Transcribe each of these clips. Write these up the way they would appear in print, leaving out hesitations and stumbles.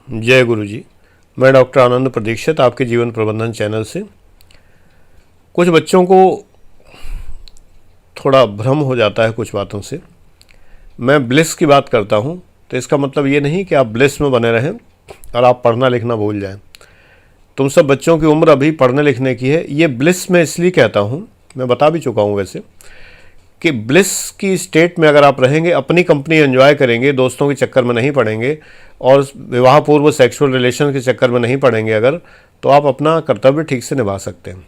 जय गुरु जी। मैं डॉक्टर आनंद प्रदीक्षित आपके जीवन प्रबंधन चैनल से। कुछ बच्चों को थोड़ा भ्रम हो जाता है कुछ बातों से। मैं ब्लिस की बात करता हूँ तो इसका मतलब ये नहीं कि आप ब्लिस में बने रहें और आप पढ़ना लिखना भूल जाएं। तुम सब बच्चों की उम्र अभी पढ़ने लिखने की है। ये ब्लिस मैं इसलिए कहता हूँ, मैं बता भी चुका हूँ वैसे, कि ब्लिस की स्टेट में अगर आप रहेंगे, अपनी कंपनी एंजॉय करेंगे, दोस्तों के चक्कर में नहीं पड़ेंगे और विवाह पूर्व सेक्सुअल रिलेशन के चक्कर में नहीं पड़ेंगे अगर, तो आप अपना कर्तव्य ठीक से निभा सकते हैं।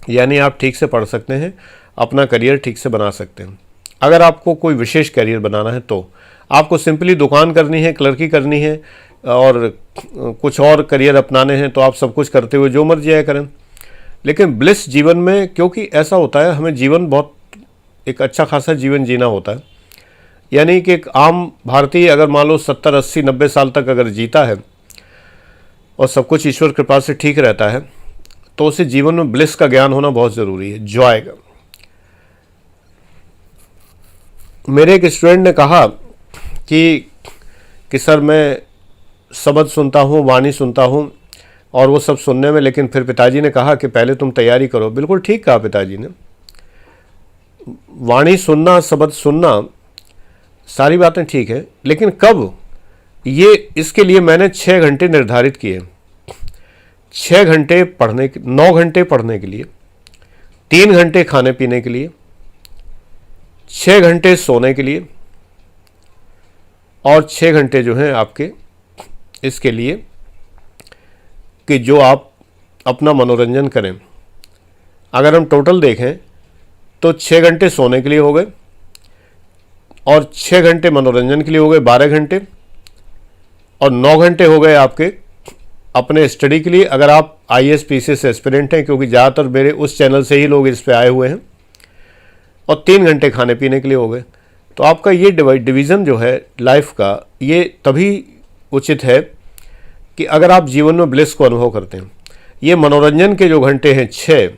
यानी आप ठीक से पढ़ सकते हैं, अपना करियर ठीक से बना सकते हैं। अगर आपको कोई विशेष करियर बनाना है तो आपको सिंपली दुकान करनी है, क्लर्की करनी है और कुछ और करियर अपनाने हैं तो आप सब कुछ करते हुए जो मर्जी आया करें। लेकिन ब्लिस जीवन में, क्योंकि ऐसा होता है, हमें जीवन बहुत एक अच्छा खासा जीवन जीना होता है। यानी कि एक आम भारतीय अगर मान लो 70, 80, 90 साल तक अगर जीता है और सब कुछ ईश्वर कृपा से ठीक रहता है तो उसे जीवन में ब्लिस का ज्ञान होना बहुत ज़रूरी है, जॉय का। मेरे एक स्टूडेंट ने कहा कि सर मैं शब्द सुनता हूँ, वाणी सुनता हूँ और वो सब सुनने में, लेकिन फिर पिताजी ने कहा कि पहले तुम तैयारी करो। बिल्कुल ठीक कहा पिताजी ने। वाणी सुनना, शब्द सुनना, सारी बातें ठीक है, लेकिन कब? ये इसके लिए मैंने 6 घंटे निर्धारित किए। 6 घंटे पढ़ने के, 9 घंटे पढ़ने के लिए, 3 घंटे खाने पीने के लिए, 6 घंटे सोने के लिए और 6 घंटे जो हैं आपके इसके लिए कि जो आप अपना मनोरंजन करें। अगर हम टोटल देखें तो 6 घंटे सोने के लिए हो गए और 6 घंटे मनोरंजन के लिए हो गए, 12 घंटे, और 9 घंटे हो गए आपके अपने स्टडी के लिए। अगर आप IAS PCS एस्पिरेंट हैं, क्योंकि ज़्यादातर मेरे उस चैनल से ही लोग इस पे आए हुए हैं, और 3 घंटे खाने पीने के लिए हो गए। तो आपका ये डिवीज़न जो है लाइफ का, ये तभी उचित है कि अगर आप जीवन में ब्लिस को अनुभव करते हैं। ये मनोरंजन के जो घंटे हैं 6,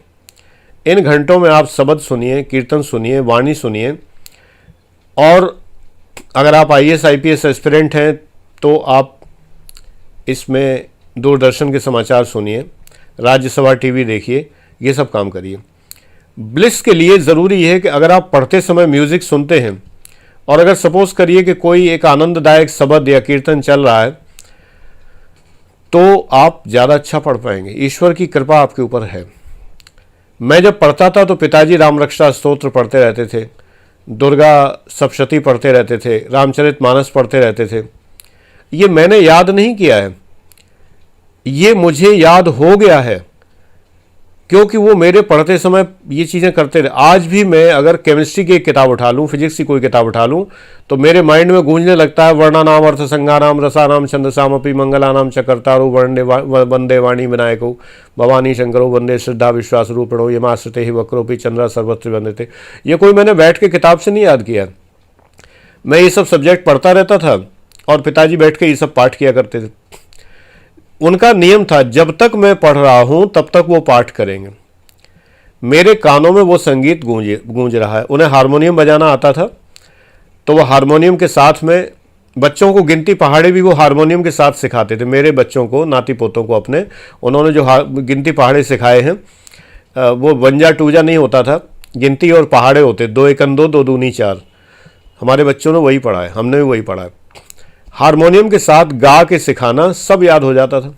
इन घंटों में आप शब्द सुनिए, कीर्तन सुनिए, वाणी सुनिए, और अगर आप IAS IPS एस्पिरेंट हैं तो आप इसमें दूरदर्शन के समाचार सुनिए, राज्यसभा टीवी देखिए, ये सब काम करिए। ब्लिस के लिए ज़रूरी है कि अगर आप पढ़ते समय म्यूज़िक सुनते हैं और अगर सपोज करिए कि कोई एक आनंददायक शब्द या कीर्तन चल रहा है तो आप ज़्यादा अच्छा पढ़ पाएंगे। ईश्वर की कृपा आपके ऊपर है। मैं जब पढ़ता था तो पिताजी राम रक्षा स्तोत्र पढ़ते रहते थे, दुर्गा सप्तशती पढ़ते रहते थे, रामचरितमानस पढ़ते रहते थे। ये मैंने याद नहीं किया है, ये मुझे याद हो गया है क्योंकि वो मेरे पढ़ते समय ये चीज़ें करते रहे। आज भी मैं अगर केमिस्ट्री की एक किताब उठा लूँ, फिजिक्स की कोई किताब उठा लूँ, तो मेरे माइंड में गूंजने लगता है वर्णानाम अर्थ संज्ञानाम रसानाम छंदसामपि मंगलानाम चकर्तारो वंदे वाणी विनायको भवानी शंकरो वंदे श्रद्धा विश्वास रूपिणो यमाश्रिते ही वक्रोपि चंद्रा सर्वत्र वंदते। ये कोई मैंने बैठ के किताब से नहीं याद किया। मैं ये सब सब्जेक्ट पढ़ता रहता था और पिताजी बैठ के ये सब पाठ किया करते थे। उनका नियम था, जब तक मैं पढ़ रहा हूं तब तक वो पाठ करेंगे। मेरे कानों में वो संगीत गूंज रहा है। उन्हें हारमोनियम बजाना आता था तो वो हारमोनियम के साथ में बच्चों को गिनती पहाड़े भी वो हारमोनियम के साथ सिखाते थे। मेरे बच्चों को, नाती पोतों को अपने, उन्होंने जो गिनती पहाड़े सिखाए हैं, वो वंजा टूजा नहीं होता था, गिनती और पहाड़े होते, 2 एकन 2, 2 दूनी 4। हमारे बच्चों ने वही पढ़ा है, हमने भी वही पढ़ा है। हारमोनियम के साथ गा के सिखाना, सब याद हो जाता था।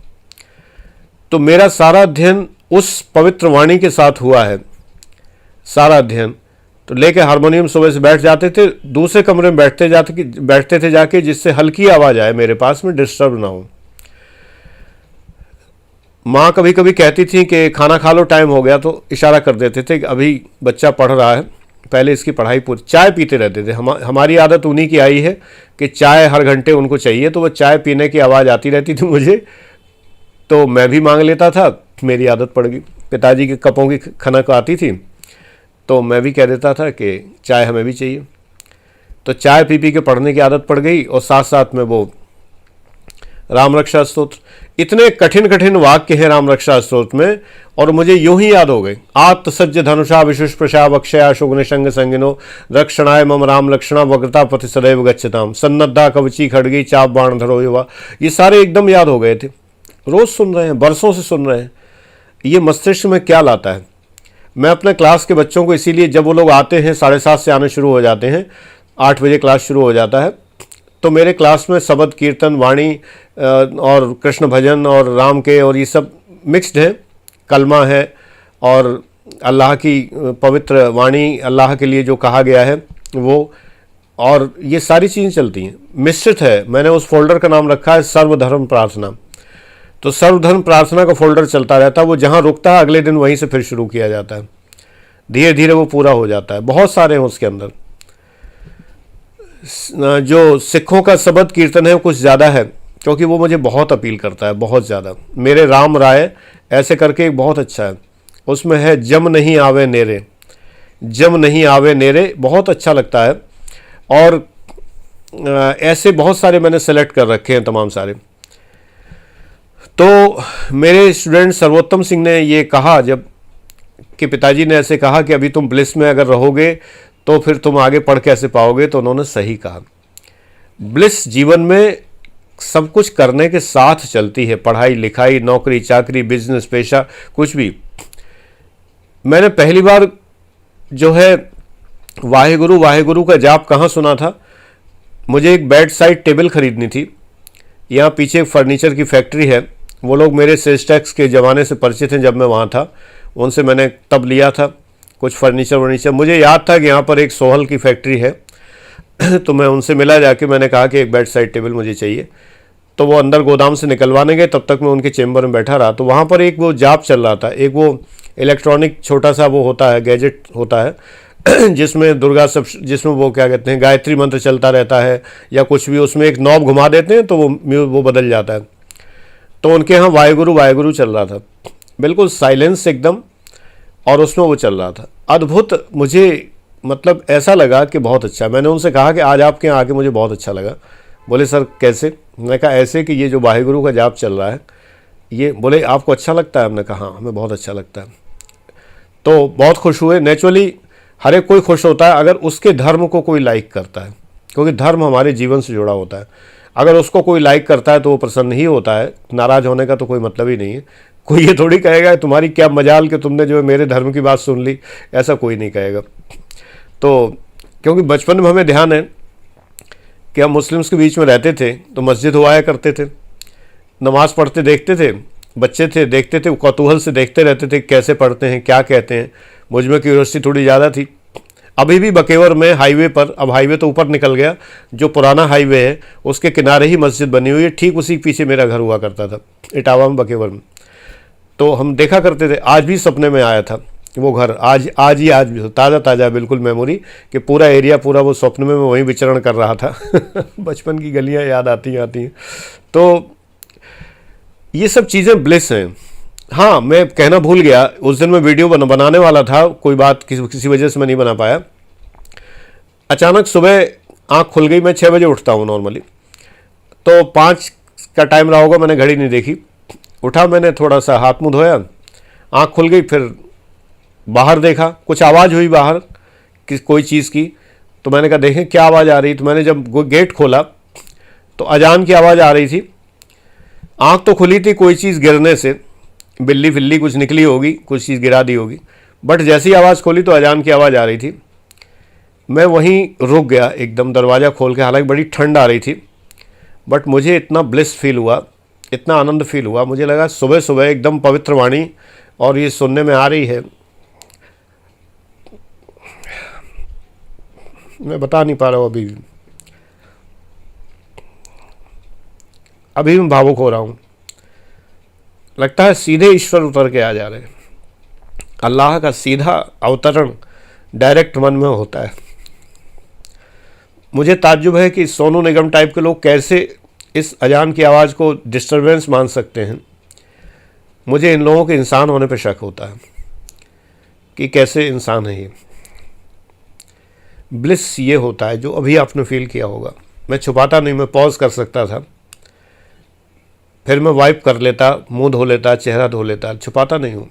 तो मेरा सारा अध्ययन उस पवित्र वाणी के साथ हुआ है, सारा अध्ययन। तो लेके हारमोनियम सुबह से बैठ जाते थे, दूसरे कमरे में बैठते थे जाके, जिससे हल्की आवाज़ आए मेरे पास में, डिस्टर्ब ना हो। माँ कभी कभी कहती थी कि खाना खा लो, टाइम हो गया, तो इशारा कर देते थे कि अभी बच्चा पढ़ रहा है, पहले इसकी पढ़ाई पूरी। चाय पीते रहते थे। हमारी आदत उन्हीं की आई है कि चाय हर घंटे उनको चाहिए, तो वो चाय पीने की आवाज़ आती रहती थी मुझे, तो मैं भी मांग लेता था, मेरी आदत पड़ गई। पिताजी के कपों की खनक आती थी तो मैं भी कह देता था कि चाय हमें भी चाहिए। तो चाय पी पी के पढ़ने की आदत पड़ गई और साथ साथ में वो राम रक्षा स्तोत्र। इतने कठिन कठिन वाक्य हैं राम रक्षा स्तोत्र में, और मुझे यूं ही याद हो गए। आत्सज्ज धनुषा विशुष प्रशा वक्षया शुग्निशंग संगिनो रक्षणाय मम राम लक्षणा वक्रता पथि सदैव गच्छताम सन्नद्धा कवची खड़गी चाप बाण धरो युवा। ये सारे एकदम याद हो गए थे। रोज सुन रहे हैं, बरसों से सुन रहे हैं। ये मस्तिष्क में क्या लाता है। मैं अपने क्लास के बच्चों को इसीलिए, जब वो लोग आते हैं 7:30 से आने शुरू हो जाते हैं, 8 बजे क्लास शुरू हो जाता है, तो मेरे क्लास में शबद कीर्तन वाणी और कृष्ण भजन और राम के और ये सब मिक्स्ड है, कलमा है और अल्लाह की पवित्र वाणी, अल्लाह के लिए जो कहा गया है वो, और ये सारी चीज़ें चलती हैं। मिश्रित है। मैंने उस फोल्डर का नाम रखा है सर्वधर्म प्रार्थना। तो सर्वधर्म प्रार्थना का फोल्डर चलता रहता है। वो जहाँ रुकता है अगले दिन वहीं से फिर शुरू किया जाता है। धीरे धीरे वो पूरा हो जाता है। बहुत सारे हैं उसके अंदर। जो सिखों का शबद कीर्तन है वो कुछ ज़्यादा है, क्योंकि वो मुझे बहुत अपील करता है, बहुत ज़्यादा। मेरे राम राय ऐसे करके एक बहुत अच्छा है, उसमें है जम नहीं आवे नेरे, जम नहीं आवे नेरे, बहुत अच्छा लगता है। और ऐसे बहुत सारे मैंने सेलेक्ट कर रखे हैं, तमाम सारे। तो मेरे स्टूडेंट सर्वोत्तम सिंह ने ये कहा, जब कि पिताजी ने ऐसे कहा कि अभी तुम ब्लिस में अगर रहोगे तो फिर तुम आगे पढ़ कैसे पाओगे, तो उन्होंने सही कहा। ब्लिस जीवन में सब कुछ करने के साथ चलती है, पढ़ाई लिखाई, नौकरी चाकरी, बिजनेस, पेशा, कुछ भी। मैंने पहली बार जो है वाहेगुरु वाहेगुरु का जाप कहाँ सुना था। मुझे एक बेड साइड टेबल खरीदनी थी। यहाँ पीछे फर्नीचर की फैक्ट्री है, वो लोग मेरे सेल्स टैक्स के ज़माने से परिचित हैं। जब मैं वहाँ था उनसे मैंने तब लिया था कुछ फर्नीचर वर्नीचर। मुझे याद था कि यहाँ पर एक सोहल की फैक्ट्री है तो मैं उनसे मिला जाके, मैंने कहा कि एक बेड साइड टेबल मुझे चाहिए। तो वो अंदर गोदाम से निकलवाने गए, तब तक मैं उनके चेम्बर में बैठा रहा। तो वहाँ पर एक वो जाप चल रहा था, एक वो इलेक्ट्रॉनिक छोटा सा वो होता है, गैजेट होता है जिसमें दुर्गा सब, जिसमें वो क्या कहते हैं, गायत्री मंत्र चलता रहता है या कुछ भी। उसमें एक नॉब घुमा देते हैं तो वो बदल जाता है। तो उनके यहाँ वाहेगुरु वाहेगुरु चल रहा था, बिल्कुल साइलेंस एकदम, और उसमें वो चल रहा था। अद्भुत, मुझे मतलब ऐसा लगा कि बहुत अच्छा। मैंने उनसे कहा कि आज आपके यहाँ आके मुझे बहुत अच्छा लगा। बोले सर कैसे? मैंने कहा ऐसे कि ये जो वाहेगुरु का जाप चल रहा है ये। बोले आपको अच्छा लगता है? हमने कहा हाँ हमें बहुत अच्छा लगता है। तो बहुत खुश हुए। नेचुरली हर एक कोई खुश होता है अगर उसके धर्म को कोई लाइक करता है, क्योंकि धर्म हमारे जीवन से जुड़ा होता है। अगर उसको कोई लाइक करता है तो वो प्रसन्न ही होता है। नाराज़ होने का तो कोई मतलब ही नहीं है। कोई ये थोड़ी कहेगा तुम्हारी क्या मजाल कि तुमने जो है मेरे धर्म की बात सुन ली, ऐसा कोई नहीं कहेगा। तो क्योंकि बचपन में हमें ध्यान है कि हम मुस्लिम्स के बीच में रहते थे तो मस्जिद हुआ करते थे, नमाज़ पढ़ते देखते थे, बच्चे थे देखते थे, कौतूहल से देखते रहते थे कैसे पढ़ते हैं, क्या कहते हैं। मुझ में क्यूरियोसिटी थोड़ी ज़्यादा थी। अभी भी बकेवर में हाईवे पर, अब हाईवे तो ऊपर निकल गया, जो पुराना हाईवे है उसके किनारे ही मस्जिद बनी हुई है। ठीक उसी के पीछे मेरा घर हुआ करता था, इटावा में, बकेवर में। तो हम देखा करते थे। आज भी सपने में आया था वो घर, आज भी ताज़ा बिल्कुल मेमोरी कि पूरा एरिया पूरा वो स्वप्न में मैं वहीं विचरण कर रहा था बचपन की गलियां याद आती हैं। तो ये सब चीज़ें ब्लिस हैं। हाँ, मैं कहना भूल गया, उस दिन मैं वीडियो बनाने वाला था, कोई बात किसी वजह से मैं नहीं बना पाया। अचानक सुबह आँख खुल गई। मैं 6 बजे उठता हूँ नॉर्मली, तो 5 का टाइम रहा होगा, मैंने घड़ी नहीं देखी। उठा, मैंने थोड़ा सा हाथ मुँह धोया, आँख खुल गई। फिर बाहर देखा, कुछ आवाज़ हुई बाहर कोई चीज़ की। तो मैंने कहा देखें क्या आवाज़ आ रही। तो मैंने जब गेट खोला तो अजान की आवाज़ आ रही थी। आँख तो खुली थी कोई चीज़ गिरने से, बिल्ली फिल्ली कुछ निकली होगी, कुछ चीज़ गिरा दी होगी, बट जैसी ही आवाज़ खोली तो अजान की आवाज़ आ रही थी। मैं वहीं रुक गया एकदम, दरवाज़ा खोल के। हालांकि बड़ी ठंड आ रही थी, बट मुझे इतना ब्लिस फील हुआ, इतना आनंद फील हुआ। मुझे लगा सुबह सुबह एकदम पवित्र वाणी और ये सुनने में आ रही है। मैं बता नहीं पा रहा हूँ अभी मैं भावुक हो रहा हूँ। लगता है सीधे ईश्वर उतर के आ जा रहे हैं। अल्लाह का सीधा अवतरण डायरेक्ट मन में होता है। मुझे ताज्जुब है कि सोनू निगम टाइप के लोग कैसे इस अजान की आवाज़ को डिस्टरबेंस मान सकते हैं। मुझे इन लोगों के इंसान होने पर शक होता है कि कैसे इंसान है ये। ब्लिस ये होता है जो अभी आपने फील किया होगा। मैं छुपाता नहीं, मैं पॉज कर सकता था, फिर मैं वाइप कर लेता, मुंह धो लेता, चेहरा धो लेता, छुपाता नहीं हूँ।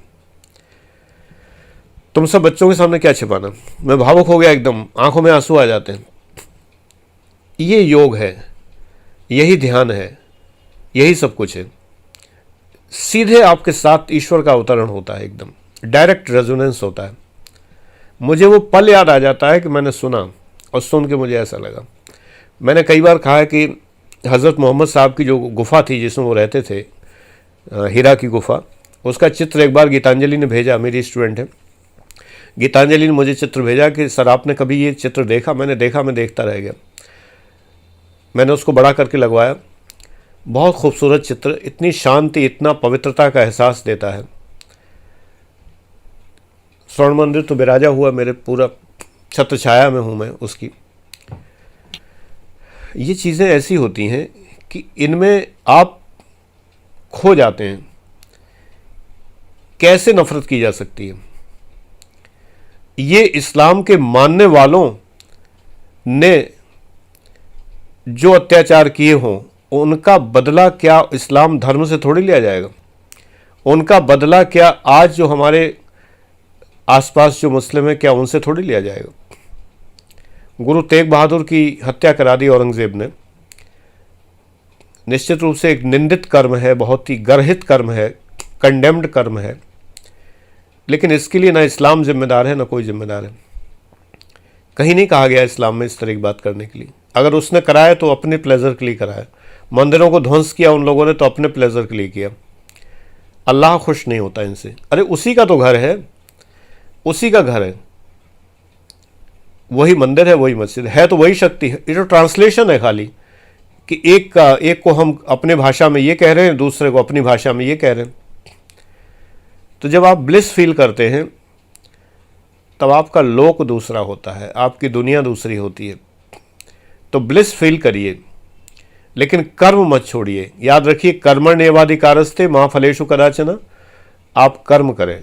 तुम सब बच्चों के सामने क्या छिपाना। मैं भावुक हो गया एकदम, आंखों में आंसू आ जाते हैं। ये योग है, यही ध्यान है, यही सब कुछ है। सीधे आपके साथ ईश्वर का अवतरण होता है, एकदम डायरेक्ट रेजोनेंस होता है। मुझे वो पल याद आ जाता है कि मैंने सुना और सुन के मुझे ऐसा लगा। मैंने कई बार कहा है कि हज़रत मोहम्मद साहब की जो गुफ़ा थी जिसमें वो रहते थे, हीरा की गुफ़ा, उसका चित्र एक बार गीतांजलि ने भेजा, मेरी स्टूडेंट है। गीतांजलि ने मुझे चित्र भेजा कि सर आपने कभी ये चित्र देखा? मैंने देखा, मैं देखता रह गया। मैंने उसको बड़ा करके लगवाया। बहुत खूबसूरत चित्र, इतनी शांति, इतना पवित्रता का एहसास देता है। स्वर्ण मंदिर तो विराजा हुआ मेरे पूरा छत्र छाया में हूँ मैं उसकी। ये चीज़ें ऐसी होती हैं कि इनमें आप खो जाते हैं। कैसे नफरत की जा सकती है? ये इस्लाम के मानने वालों ने जो अत्याचार किए हों उनका बदला क्या इस्लाम धर्म से थोड़ी लिया जाएगा? उनका बदला क्या आज जो हमारे आसपास जो मुस्लिम है क्या उनसे थोड़ी लिया जाएगा? गुरु तेग बहादुर की हत्या करा दी औरंगजेब ने। निश्चित रूप से एक निंदित कर्म है, बहुत ही गर्हित कर्म है, कंडेम्ड कर्म है, लेकिन इसके लिए ना इस्लाम जिम्मेदार है ना कोई जिम्मेदार है। कहीं नहीं कहा गया इस्लाम में इस तरह की बात करने के लिए। अगर उसने कराया तो अपने प्लेजर के लिए कराया। मंदिरों को ध्वंस किया उन लोगों ने तो अपने प्लेजर के लिए किया। अल्लाह खुश नहीं होता इनसे। अरे उसी का तो घर है, उसी का घर है, वही मंदिर है, वही मस्जिद है, तो वही शक्ति है। ये तो ट्रांसलेशन है खाली कि एक को हम अपने भाषा में ये कह रहे हैं, दूसरे को अपनी भाषा में ये कह रहे हैं। तो जब आप ब्लिस फील करते हैं तब आपका लोक दूसरा होता है, आपकी दुनिया दूसरी होती है। तो ब्लिस फील करिए, लेकिन कर्म मत छोड़िए। याद रखिए, कर्मण्येवाधिकारस्ते मा फलेषु कदाचन। आप कर्म करें।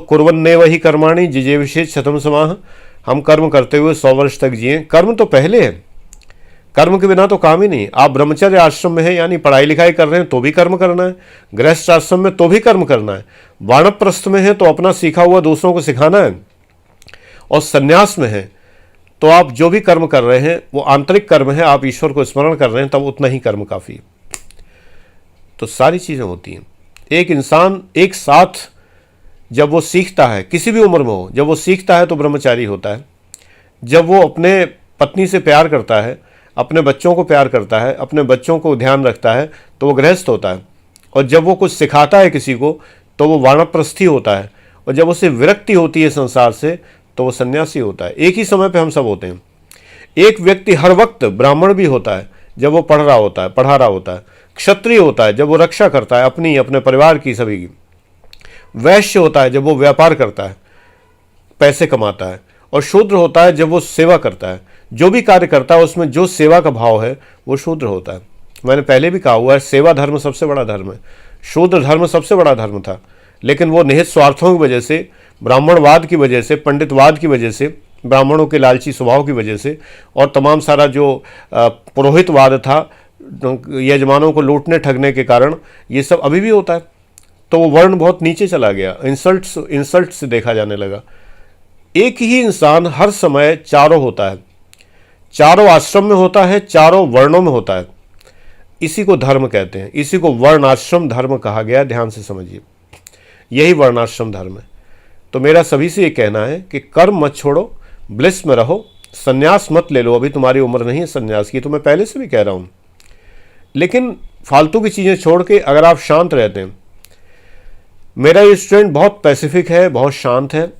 कुर्वन्नेव हि कर्माणि जिजीविषेत् शतं समाः। हम कर्म करते हुए 100 वर्ष तक जिए। कर्म तो पहले है, कर्म के बिना तो काम ही नहीं। आप ब्रह्मचर्य आश्रम में हैं, यानी पढ़ाई लिखाई कर रहे हैं तो भी कर्म करना है। गृहस्थ आश्रम में तो भी कर्म करना है। वानप्रस्थ में है तो अपना सीखा हुआ दूसरों को सिखाना है। और संन्यास में है तो आप जो भी कर्म कर रहे हैं वो आंतरिक कर्म है, आप ईश्वर को स्मरण कर रहे हैं, तब उतना ही कर्म काफ़ी है। तो सारी चीज़ें होती हैं। एक इंसान एक साथ जब वो सीखता है, किसी भी उम्र में हो, जब वो सीखता है तो ब्रह्मचारी होता है। जब वो अपने पत्नी से प्यार करता है, अपने बच्चों को प्यार करता है, अपने बच्चों को ध्यान रखता है, तो वो गृहस्थ होता है। और जब वो कुछ सिखाता है किसी को तो वो वानप्रस्थी होता है। और जब उसे विरक्ति होती है संसार से तो वो सन्यासी होता है। एक ही समय पे हम सब होते हैं। एक व्यक्ति हर वक्त ब्राह्मण भी होता है जब वो पढ़ रहा होता है, पढ़ा रहा होता है। क्षत्रिय होता है जब वो रक्षा करता है अपनी, अपने परिवार की, सभी की। वैश्य होता है जब वो व्यापार करता है, पैसे कमाता है। और शूद्र होता है जब वो सेवा करता है। जो भी कार्य करता है उसमें जो सेवा का भाव है वो शूद्र होता है। मैंने पहले भी कहा हुआ है, सेवा धर्म सबसे बड़ा धर्म है। शूद्र धर्म सबसे बड़ा धर्म था, लेकिन वो निहित स्वार्थों की वजह से, ब्राह्मणवाद की वजह से, पंडितवाद की वजह से, ब्राह्मणों के लालची स्वभाव की वजह से और तमाम सारा जो पुरोहितवाद था, यजमानों को लूटने ठगने के कारण ये सब अभी भी होता है। तो वो वर्ण बहुत नीचे चला गया, इंसल्ट से देखा जाने लगा। एक ही इंसान हर समय चारों होता है, चारों आश्रम में होता है, चारों वर्णों में होता है। इसी को धर्म कहते हैं, इसी को वर्णाश्रम धर्म कहा गया। ध्यान से समझिए, यही वर्णाश्रम धर्म है। तो मेरा सभी से ये कहना है कि कर्म मत छोड़ो, ब्लिस में रहो, संन्यास मत ले लो। अभी तुम्हारी उम्र नहीं है संन्यास की, तो मैं पहले से भी कह रहा हूँ। लेकिन फालतू की चीज़ें छोड़ के अगर आप शांत रहते हैं। मेरा ये स्टूडेंट बहुत पैसिफिक है, बहुत शांत है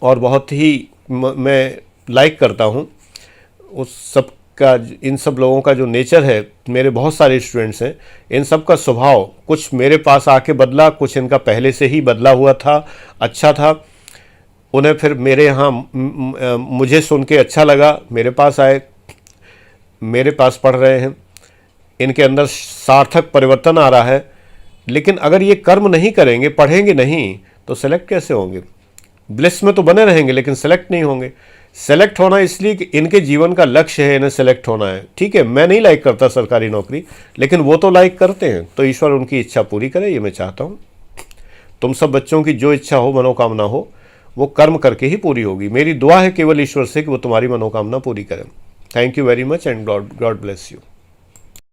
और बहुत ही मैं लाइक करता हूँ उस सब का, इन सब लोगों का जो नेचर है। मेरे बहुत सारे स्टूडेंट्स हैं, इन सब का स्वभाव कुछ मेरे पास आके बदला, कुछ इनका पहले से ही बदला हुआ था, अच्छा था। उन्हें फिर मेरे यहाँ मुझे सुन के अच्छा लगा, मेरे पास आए, मेरे पास पढ़ रहे हैं। इनके अंदर सार्थक परिवर्तन आ रहा है। लेकिन अगर ये कर्म नहीं करेंगे, पढ़ेंगे नहीं, तो सेलेक्ट कैसे होंगे? ब्लिस में तो बने रहेंगे लेकिन सेलेक्ट नहीं होंगे। सेलेक्ट होना इसलिए कि इनके जीवन का लक्ष्य है, इन्हें सेलेक्ट होना है। ठीक है, मैं नहीं लाइक करता सरकारी नौकरी, लेकिन वो तो लाइक करते हैं, तो ईश्वर उनकी इच्छा पूरी करे, ये मैं चाहता हूँ। तुम सब बच्चों की जो इच्छा हो, मनोकामना हो, वो कर्म करके ही पूरी होगी। मेरी दुआ है केवल ईश्वर से कि वो तुम्हारी मनोकामना पूरी करें। Thank you very much and God bless you.